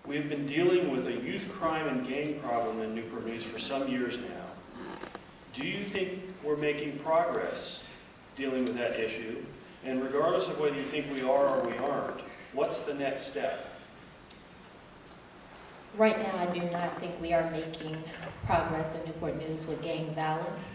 We've been dealing with a youth crime and gang problem in Newport News for some years now. Do you think we're making progress dealing with that issue? And regardless of whether you think we are or we aren't, what's the next step? Right now, I do not think we are making progress in Newport News with gang violence.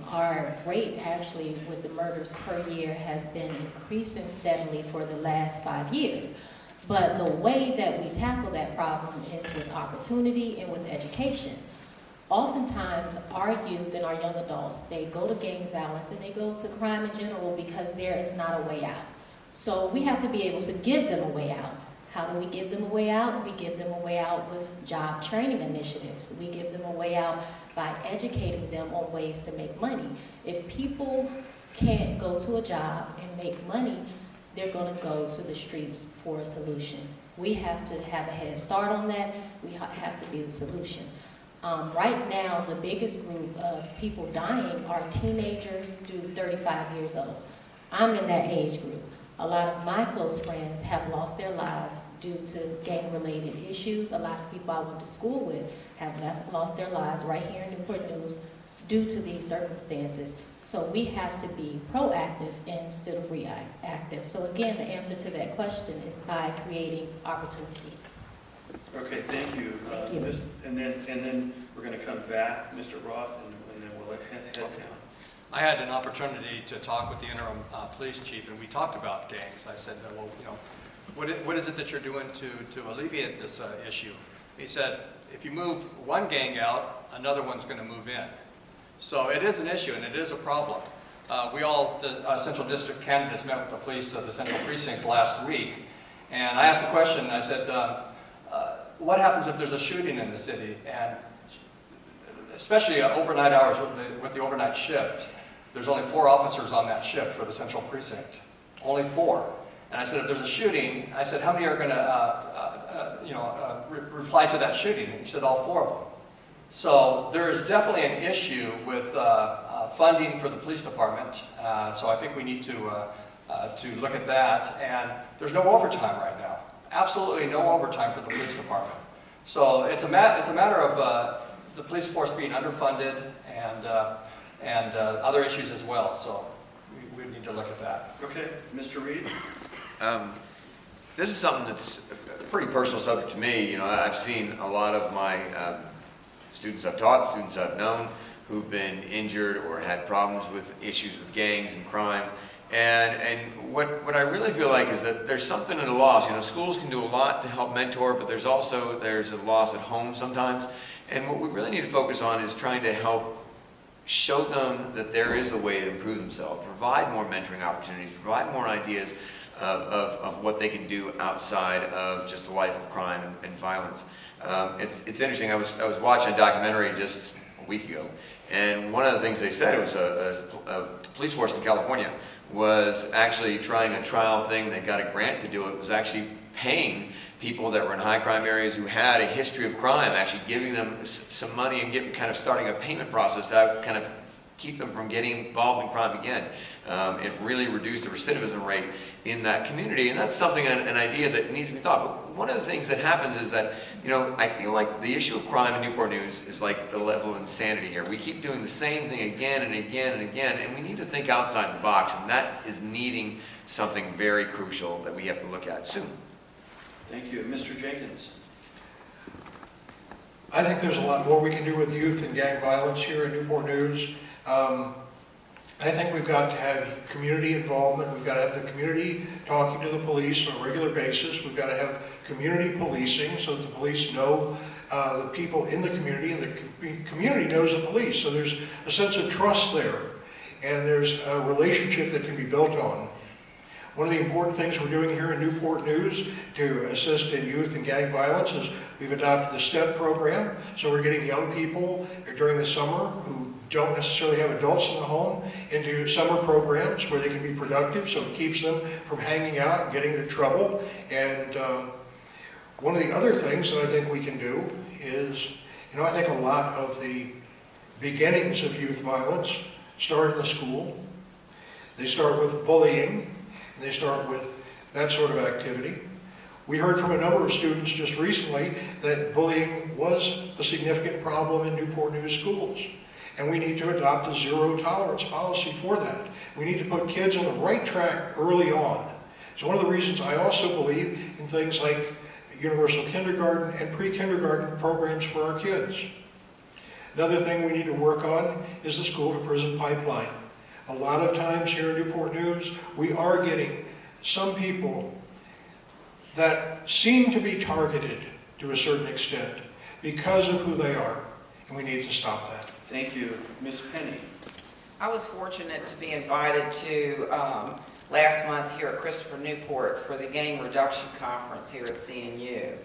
Our rate actually with the murders per year has been increasing steadily for the last 5 years. But the way that we tackle that problem is with opportunity and with education. Oftentimes, our youth and our young adults, they go to gang violence and they go to crime in general because there is not a way out. So we have to be able to give them a way out. How do we give them a way out? We give them a way out with job training initiatives. We give them a way out by educating them on ways to make money. If people can't go to a job and make money, they're going to go to the streets for a solution. We have to have a head start on that. We have to be the solution. Right now, the biggest group of people dying are teenagers to 35 years old. I'm in that age group. A lot of my close friends have lost their lives due to gang-related issues. A lot of people I went to school with have lost their lives right here in Newport News due to these circumstances. So we have to be proactive instead of reactive. So again, the answer to that question is by creating opportunity. Okay, thank you. And then we're going to come back, Mr. Roth, and then we'll head down. I had an opportunity to talk with the interim police chief, and we talked about gangs. I said, well, you know, what is it that you're doing to alleviate this issue? He said, if you move one gang out, another one's going to move in. So it is an issue, and it is a problem. The Central District candidates met with the police of the Central Precinct last week, and I asked the question, I said, what happens if there's a shooting in the city? And especially overnight hours with the overnight shift, there's only 4 officers on that shift for the Central Precinct. Only 4. And I said, if there's a shooting, I said, how many are going to reply to that shooting? And he said, all 4 of them. So there is definitely an issue with funding for the police department. So I think we need to look at that. And there's no overtime right now. Absolutely no overtime for the police department. So it's a matter of the police force being underfunded and other issues as well. So we need to look at that. Okay, Mr. Reed. This is something that's a pretty personal subject to me. You know, I've seen a lot of my students I've taught, students I've known, who've been injured or had problems with issues with gangs and crime. And what I really feel like is that there's something at a loss. You know, schools can do a lot to help mentor, but there's a loss at home sometimes. And what we really need to focus on is trying to help show them that there is a way to improve themselves, provide more mentoring opportunities, provide more ideas of what they can do outside of just a life of crime and violence. It's interesting. I was watching a documentary just a week ago, and one of the things they said, it was a police force in California was actually trying a trial thing. They got a grant to do it. Was actually paying people that were in high crime areas who had a history of crime, actually giving them some money and kind of starting a payment process that kind of keep them from getting involved in crime again. It really reduced the recidivism rate in that community, and that's something, an idea that needs to be thought. But one of the things that happens is that, you know, I feel like the issue of crime in Newport News is like the level of insanity here. We keep doing the same thing again and again and again, and we need to think outside the box, and that is needing something very crucial that we have to look at soon. Thank you. Mr. Jenkins. I think there's a lot more we can do with youth and gang violence here in Newport News. I think we've got to have community involvement. We've got to have the community talking to the police on a regular basis. We've got to have community policing so that the police know the people in the community, and the community knows the police. So there's a sense of trust there, and there's a relationship that can be built on. One of the important things we're doing here in Newport News to assist in youth and gang violence is we've adopted the STEP program. So we're getting young people during the summer who don't necessarily have adults in the home into summer programs where they can be productive, so it keeps them from hanging out and getting into trouble. And one of the other things that I think we can do is, you know, I think a lot of the beginnings of youth violence start in the school. They start with bullying, and they start with that sort of activity. We heard from a number of students just recently that bullying was a significant problem in Newport News schools. And we need to adopt a zero tolerance policy for that. We need to put kids on the right track early on. It's one of the reasons I also believe in things like universal kindergarten and pre-kindergarten programs for our kids. Another thing we need to work on is the school-to-prison pipeline. A lot of times here in Newport News, we are getting some people that seem to be targeted to a certain extent because of who they are, and we need to stop that. Thank you. Ms. Penny. I was fortunate to be invited to last month here at Christopher Newport for the Gang Reduction Conference here at CNU.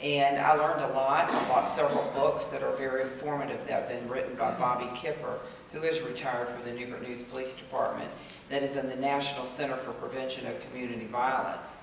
And I learned a lot. I bought several books that are very informative that have been written by Bobby Kipper, who is retired from the Newport News Police Department, that is in the National Center for Prevention of Community Violence.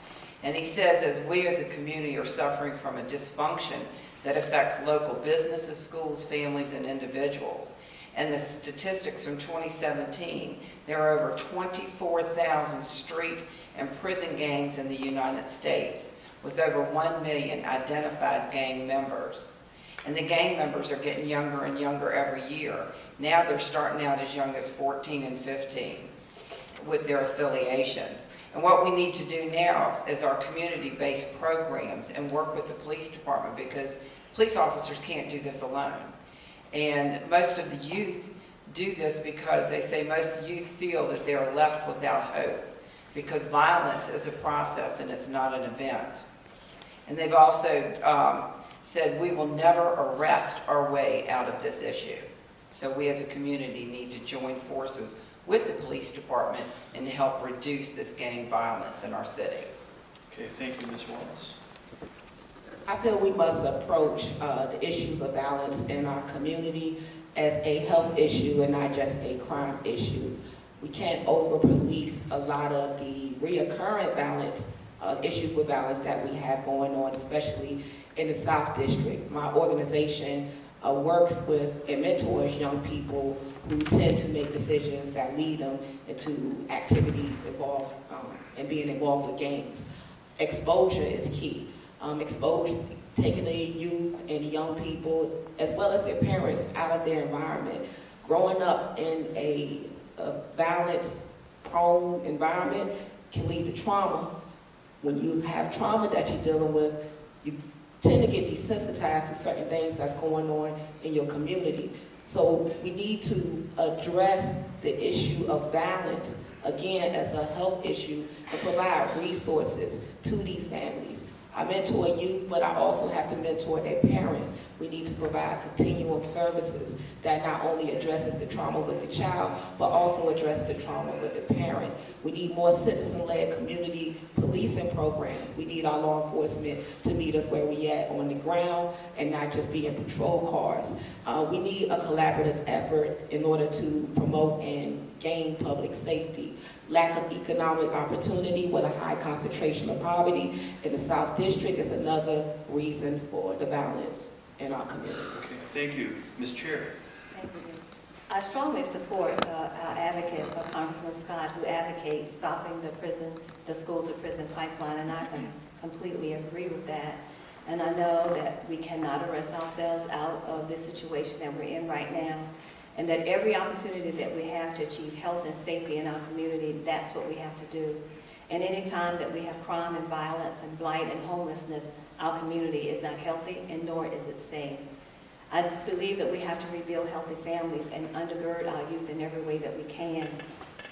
And he says, as we as a community are suffering from a dysfunction that affects local businesses, schools, families, and individuals. And the statistics from 2017, there are over 24,000 street and prison gangs in the United States, with over 1 million identified gang members. And the gang members are getting younger and younger every year. Now they're starting out as young as 14 and 15 with their affiliation. And what we need to do now is our community-based programs and work with the police department, because police officers can't do this alone. And most of the youth do this because they say most youth feel that they are left without hope, because violence is a process and it's not an event. And they've also said we will never arrest our way out of this issue. So we as a community need to join forces with the police department and help reduce this gang violence in our city. Okay, thank you, Ms. Wallace. I feel we must approach the issues of violence in our community as a health issue and not just a crime issue. We can't over-police a lot of the reoccurring violence, issues with violence that we have going on, especially in the South District. My organization works with and mentors young people who tend to make decisions that lead them into activities involved and being involved with gangs. Exposure is key. Exposure, taking the youth and the young people, as well as their parents, out of their environment. Growing up in a violence-prone environment can lead to trauma. When you have trauma that you're dealing with, you tend to get desensitized to certain things that's going on in your community. So we need to address the issue of violence, again, as a health issue, and provide resources to these families. I mentor youth, but I also have to mentor their parents. We need to provide continuum services that not only addresses the trauma with the child, but also address the trauma with the parent. We need more citizen-led community policing programs. We need our law enforcement to meet us where we at on the ground and not just be in patrol cars. We need a collaborative effort in order to promote and gain public safety. Lack of economic opportunity with a high concentration of poverty in the South District is another reason for the violence in our community. Okay, thank you. Ms. Chair. Thank you. I strongly support our advocate, Congressman Scott, who advocates stopping the school-to-prison pipeline, and I can completely agree with that. And I know that we cannot arrest ourselves out of this situation that we're in right now, and that every opportunity that we have to achieve health and safety in our community, that's what we have to do. And any time that we have crime and violence and blight and homelessness, our community is not healthy, and nor is it safe. I believe that we have to rebuild healthy families and undergird our youth in every way that we can.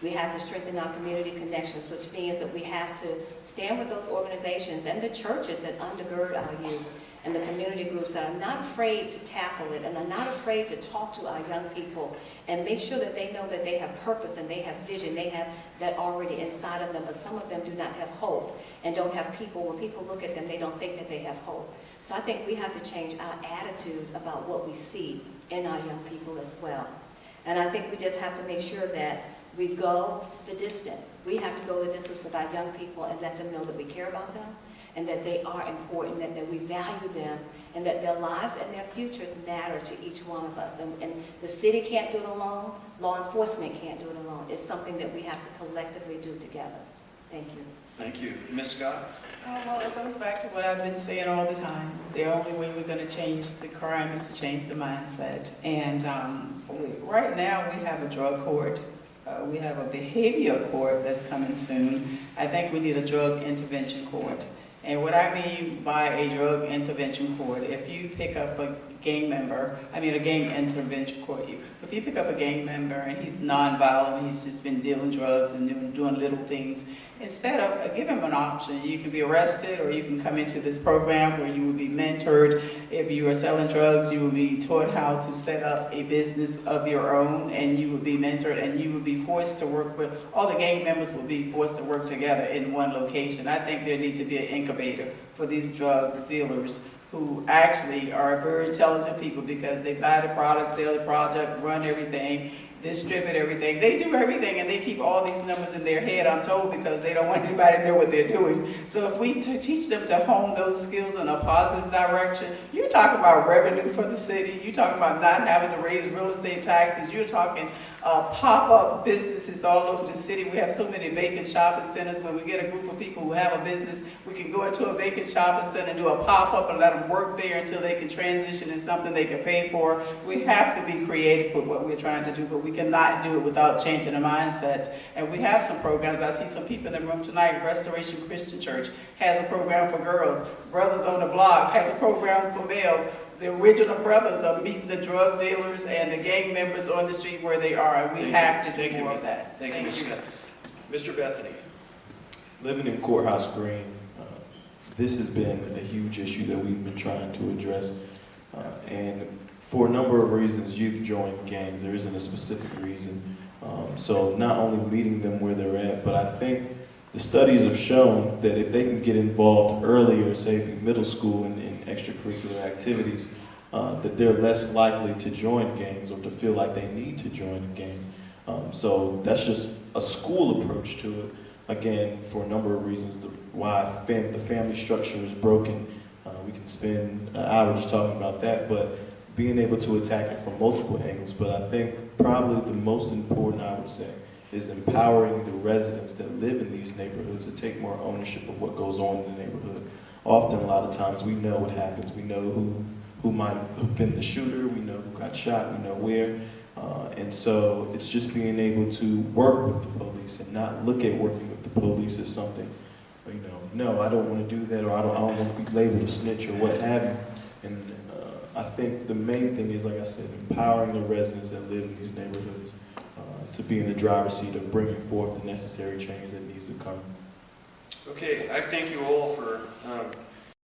We have to strengthen our community connections, which means that we have to stand with those organizations and the churches that undergird our youth, and the community groups that are not afraid to tackle it and are not afraid to talk to our young people and make sure that they know that they have purpose and they have vision, they have that already inside of them, but some of them do not have hope and don't have people. When people look at them, they don't think that they have hope. So I think we have to change our attitude about what we see in our young people as well. And I think we just have to make sure that we go the distance. We have to go the distance with our young people and let them know that we care about them, and that they are important, and that we value them, and that their lives and their futures matter to each one of us. And the city can't do it alone, law enforcement can't do it alone. It's something that we have to collectively do together. Thank you. Thank you. Ms. Scott? Well, it goes back to what I've been saying all the time. The only way we're going to change the crime is to change the mindset. And right now, we have a drug court. We have a behavior court that's coming soon. I think we need a drug intervention court. And what I mean by a drug intervention court, if you pick up a gang member, a gang intervention court, if you pick up a gang member and he's nonviolent, he's just been dealing drugs and doing little things, instead of give him an option, you can be arrested or you can come into this program where you will be mentored. If you are selling drugs, you will be taught how to set up a business of your own, and you will be mentored, and you will be forced to work with, all the gang members will be forced to work together in one location. I think there needs to be an incubator for these drug dealers who actually are very intelligent people, because they buy the product, sell the product, run everything, distribute everything. They do everything, and they keep all these numbers in their head, I'm told, because they don't want anybody to know what they're doing. So if we teach them to hone those skills in a positive direction, you're talking about revenue for the city, you're talking about not having to raise real estate taxes, you're talking pop-up businesses all over the city. We have so many vacant shopping centers. When we get a group of people who have a business, we can go into a vacant shopping center and do a pop-up and let them work there until they can transition into something they can pay for. We have to be creative with what we're trying to do, but we cannot do it without changing the mindsets. And we have some programs. I see some people in the room tonight. Restoration Christian Church has a program for girls. Brothers on the Block has a program for males. The original brothers are meeting the drug dealers and the gang members on the street where they are, and we have to do more of that. Thank you, Ms. Scott. Mr. Bethany? Living in Courthouse Green, this has been a huge issue that we've been trying to address. And for a number of reasons, youth join gangs. There isn't a specific reason. So not only meeting them where they're at, but I think the studies have shown that if they can get involved earlier, say middle school in extracurricular activities, that they're less likely to join gangs or to feel like they need to join a gang. So that's just a school approach to it. Again, for a number of reasons, why the family structure is broken. We can spend an hour just talking about that, but being able to attack it from multiple angles. But I think probably the most important, I would say, is empowering the residents that live in these neighborhoods to take more ownership of what goes on in the neighborhood. Often, a lot of times, we know what happens. We know who might have been the shooter. We know who got shot. We know where. And so it's just being able to work with the police and not look at working with the police as something, no, I don't want to do that, or I don't want to be labeled a snitch or what have you. And I think the main thing is, like I said, empowering the residents that live in these neighborhoods to be in the driver's seat of bringing forth the necessary change that needs to come. Okay, I thank you all for